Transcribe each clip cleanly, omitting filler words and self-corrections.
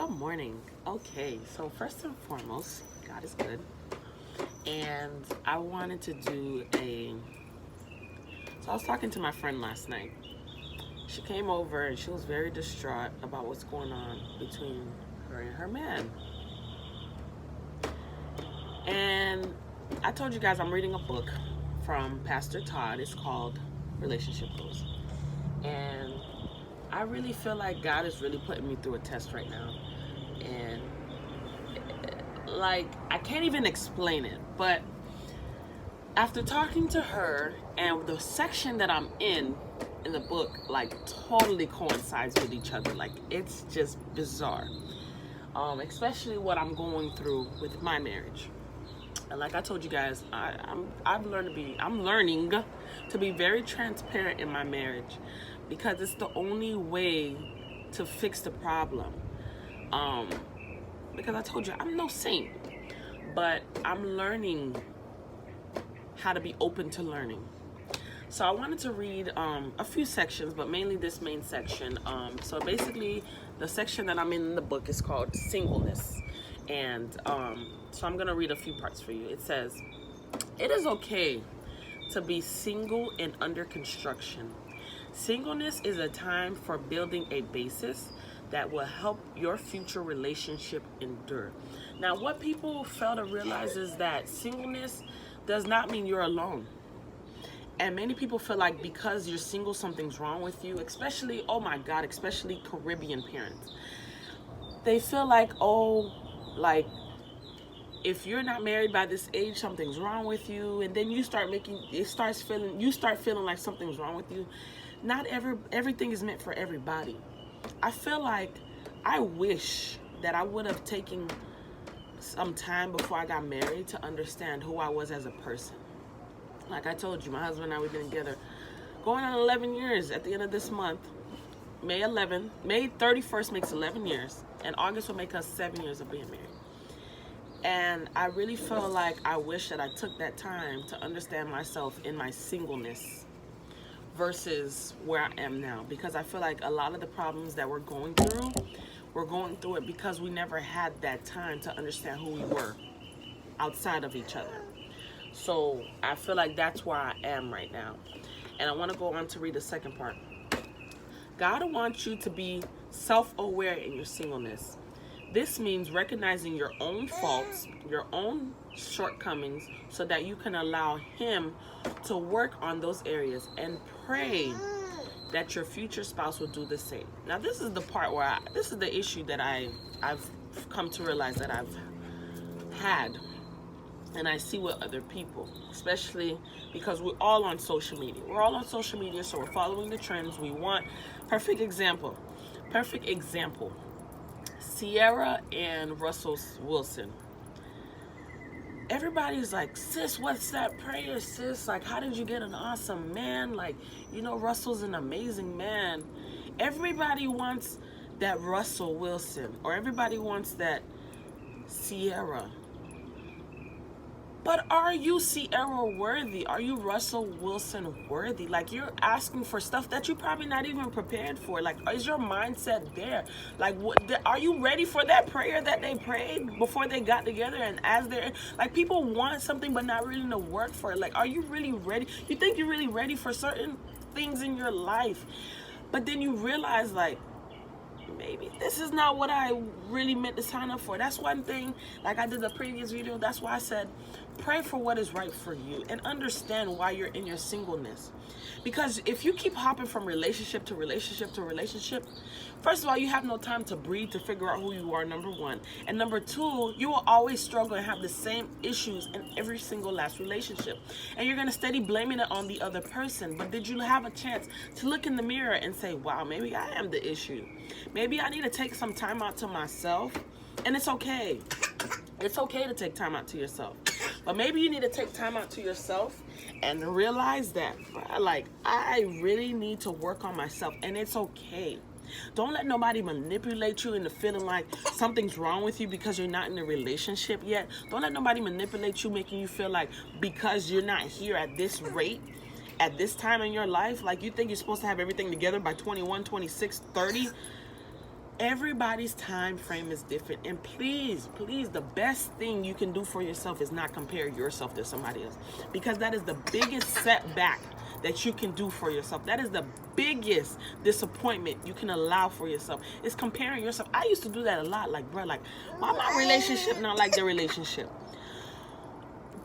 Good morning. Okay, so first and foremost, God is good. And I wanted to do so I was talking to my friend last night. She came over and she was very distraught about what's going on between her and her man. And I told you guys I'm reading a book from Pastor Todd. It's called Relationship Goals. And I really feel like God is really putting me through a test right now. And like, I can't even explain it, but after talking to her, and the section that I'm in the book, like, totally coincides with each other. Like, it's just bizarre. Especially what I'm going through with my marriage. And like I told you guys, I'm learning to be very transparent in my marriage, because it's the only way to fix the problem. Because I told you, I'm no saint, but I'm learning how to be open to learning. So I wanted to read a few sections, but mainly this main section. So basically, the section that I'm in the book is called Singleness. And so I'm going to read a few parts for you. It says, "It is okay to be single and under construction. Singleness is a time for building a basis that will help your future relationship endure." Now, what people fail to realize is that singleness does not mean you're alone. And many people feel like because you're single, something's wrong with you, especially, oh my God, especially Caribbean parents. They feel like, like, if you're not married by this age, something's wrong with you. And then you start feeling like something's wrong with you. Not everything is meant for everybody. I feel like I wish that I would have taken some time before I got married to understand who I was as a person. Like I told you, my husband and I, we've been together going on 11 years at the end of this month. May 31st makes 11 years, and August will make us 7 years of being married. And I really feel like I wish that I took that time to understand myself in my singleness versus where I am now, because I feel like a lot of the problems that we're going through it because we never had that time to understand who we were outside of each other. So I feel like that's where I am right now. And I want to go on to read the second part. God wants you to be self-aware in your singleness. This means recognizing your own faults, your own shortcomings, so that you can allow Him to work on those areas, and pray that your future spouse will do the same. Now, this is the part where this is the issue that I've come to realize that I've had, and I see with other people, especially because we're all on social media. We're all on social media, so we're following the trends. We want perfect example. Sierra and Russell Wilson. Everybody's like, "Sis, what's that prayer, sis? Like, how did you get an awesome man? Like, Russell's an amazing man." Everybody wants that Russell Wilson, or everybody wants that Sierra. But are you Sierra worthy? Are you Russell Wilson worthy? Like, you're asking for stuff that you're probably not even prepared for. Like, is your mindset there? Like, are you ready for that prayer that they prayed before they got together? And as they're, like, people want something but not really to work for it. Like, are you really ready? You think you're really ready for certain things in your life, but then you realize, like, maybe this is not what I really meant to sign up for. That's one thing, like I did the previous video, that's why I said pray for what is right for you and understand why you're in your singleness. Because if you keep hopping from relationship to relationship to relationship, first of all, you have no time to breathe, to figure out who you are, number one. And number two, you will always struggle and have the same issues in every single last relationship. And you're going to steady blaming it on the other person. But did you have a chance to look in the mirror and say, wow, maybe I am the issue. Maybe I need to take some time out to myself. And it's okay. It's okay to take time out to yourself. But maybe you need to take time out to yourself and realize that, like, I really need to work on myself. And it's okay. Don't let nobody manipulate you into feeling like something's wrong with you because you're not in a relationship yet. Don't let nobody manipulate you, making you feel like because you're not here at this rate, at this time in your life, like you think you're supposed to have everything together by 21, 26, 30. Everybody's time frame is different, and please, the best thing you can do for yourself is not compare yourself to somebody else, because that is the biggest setback that you can do for yourself. That is the biggest disappointment you can allow for yourself, is comparing yourself. I used to do that a lot, like, bro, like, why my relationship not like their relationship?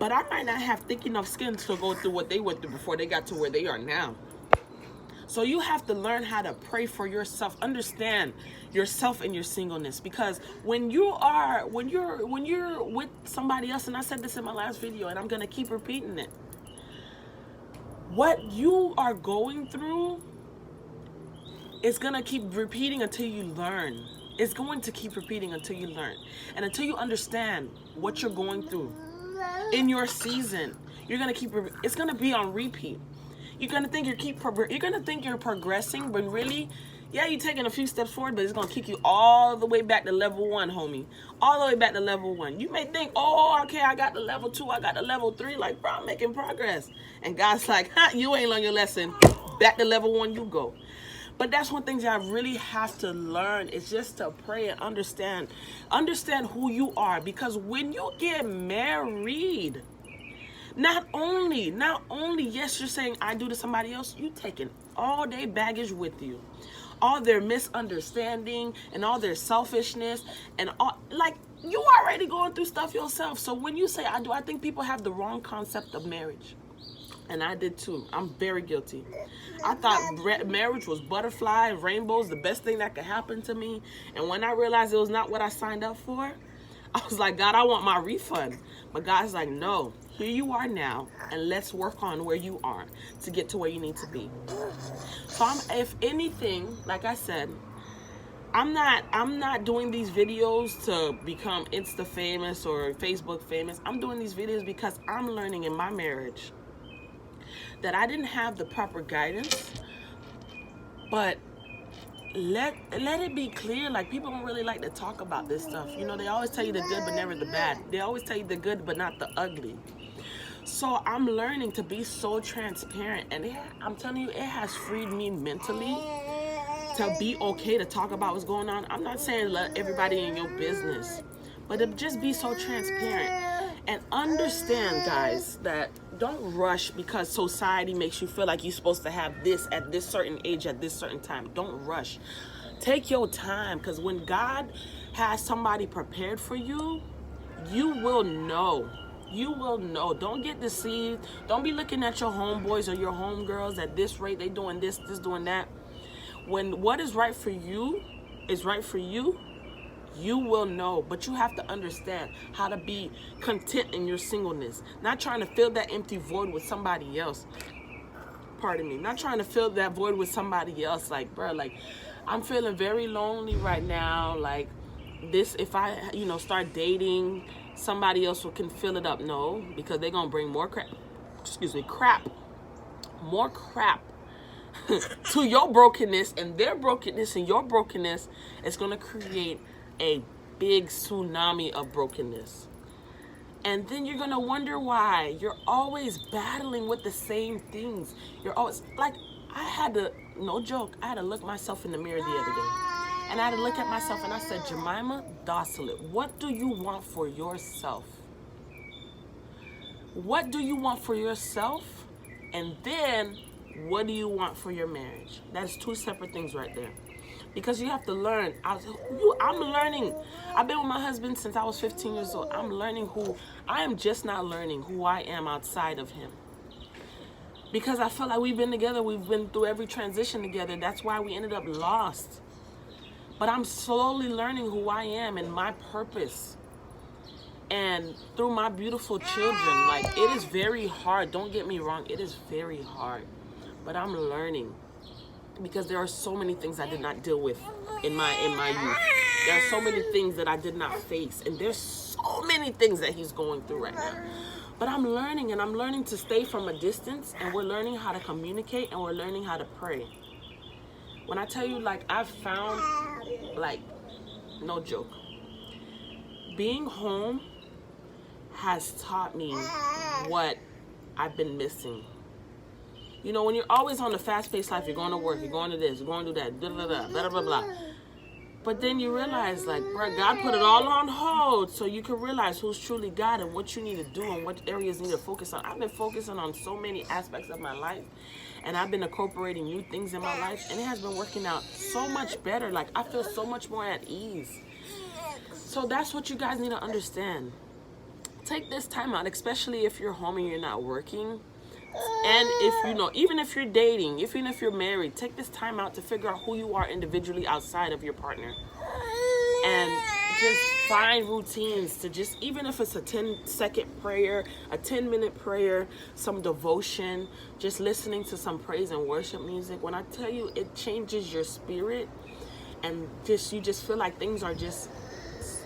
But I might not have thick enough skin to go through what they went through before they got to where they are now. So you have to learn how to pray for yourself, understand yourself and your singleness, because when you're with somebody else, and I said this in my last video, and I'm gonna keep repeating it, what you are going through is gonna keep repeating until you learn. It's going to keep repeating until you learn, and until you understand what you're going through in your season. You're gonna keep. It's gonna be on repeat. You're gonna think you're progressing, but really, yeah, you're taking a few steps forward, but it's gonna kick you all the way back to level 1, homie. All the way back to level 1. You may think, oh, okay, I got the level 2, I got the level 3, like, bro, I'm making progress. And God's like, you ain't learned your lesson. Back to level 1 you go. But that's one thing that I really have to learn, is just to pray and understand who you are, because when you get married, not only, yes, you're saying I do to somebody else, you taking all their baggage with you, all their misunderstanding and all their selfishness, and all, like, you already going through stuff yourself. So when you say I do, I think people have the wrong concept of marriage. And I did too. I'm very guilty. I thought marriage was butterfly, rainbows, the best thing that could happen to me. And when I realized it was not what I signed up for, I was like, God, I want my refund. But God's like, no, here you are now, and let's work on where you are to get to where you need to be. So if anything, like I said, I'm not doing these videos to become Insta famous or Facebook famous. I'm doing these videos because I'm learning in my marriage that I didn't have the proper guidance. But let it be clear, like, people don't really like to talk about this stuff. You know, they always tell you the good but never the bad. They always tell you the good but not the ugly. So I'm learning to be so transparent, and I'm telling you, it has freed me mentally to be okay to talk about what's going on. I'm not saying let everybody in your business, but to just be so transparent and understand, guys, that don't rush because society makes you feel like you're supposed to have this at this certain age at this certain time. Don't rush. Take your time, because when God has somebody prepared for you, you will know. You will know. Don't get deceived. Don't be looking at your homeboys or your homegirls at this rate. They doing this, doing that. When what is right for you is right for you, you will know. But you have to understand how to be content in your singleness. Not trying to fill that empty void with somebody else. Pardon me. Not trying to fill that void with somebody else. Like, bro, like, I'm feeling very lonely right now. Like, this, if I, start dating, somebody else can fill it up. No, because they're going to bring more crap. More crap to your brokenness, and their brokenness and your brokenness is going to create a big tsunami of brokenness. And then you're going to wonder why you're always battling with the same things. You're always, like, no joke, I had to look myself in the mirror the other day. And I had to look at myself and I said, Jemima Dosselet, what do you want for yourself? What do you want for yourself? And then, what do you want for your marriage? That's two separate things right there. Because you have to learn. I'm learning. I've been with my husband since I was 15 years old. I'm learning I am just not learning who I am outside of him. Because I feel like we've been together. We've been through every transition together. That's why we ended up lost. But I'm slowly learning who I am and my purpose. And through my beautiful children, like, it is very hard. Don't get me wrong. It is very hard. But I'm learning. Because there are so many things I did not deal with in my youth. There are so many things that I did not face. And there's so many things that he's going through right now. But I'm learning, and I'm learning to stay from a distance. And we're learning how to communicate, and we're learning how to pray. When I tell you, like, I've found, like, no joke, being home has taught me what I've been missing. You know, when you're always on the fast-paced life, you're going to work, you're going to this, you're going to do that, blah, blah, blah, blah, blah, blah. But then you realize, like, bro, God put it all on hold so you can realize who's truly God and what you need to do and what areas you need to focus on. I've been focusing on so many aspects of my life, and I've been incorporating new things in my life, and it has been working out so much better. Like, I feel so much more at ease. So that's what you guys need to understand. Take this time out, especially if you're home and you're not working. And if you know, even if you're dating, even if you're married, take this time out to figure out who you are individually outside of your partner. And just find routines to just, even if it's a 10-second prayer, a 10-minute prayer, some devotion, just listening to some praise and worship music. When I tell you, it changes your spirit, and just you just feel like things are just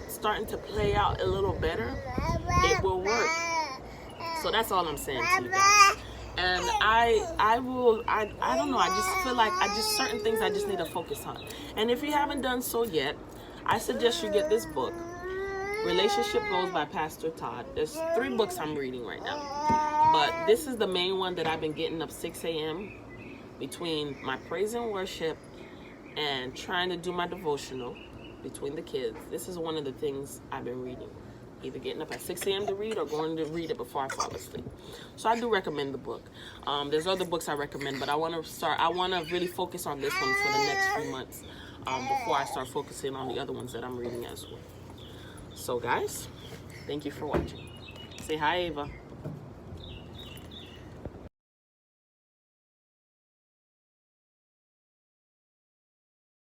starting to play out a little better. It will work. So that's all I'm saying to you guys. And I don't know, I just feel like certain things I just need to focus on. And if you haven't done so yet, I suggest you get this book, Relationship Goals by Pastor Todd. There's 3 books I'm reading right now, but this is the main one that I've been getting up 6 a.m. between my praise and worship and trying to do my devotional between the kids. This is one of the things I've been reading. Either getting up at 6 a.m. to read or going to read it before I fall asleep. So I do recommend the book. There's other books I recommend, but I want to really focus on this one for the next few months before I start focusing on the other ones that I'm reading as well. So guys, thank you for watching. Say hi, Ava.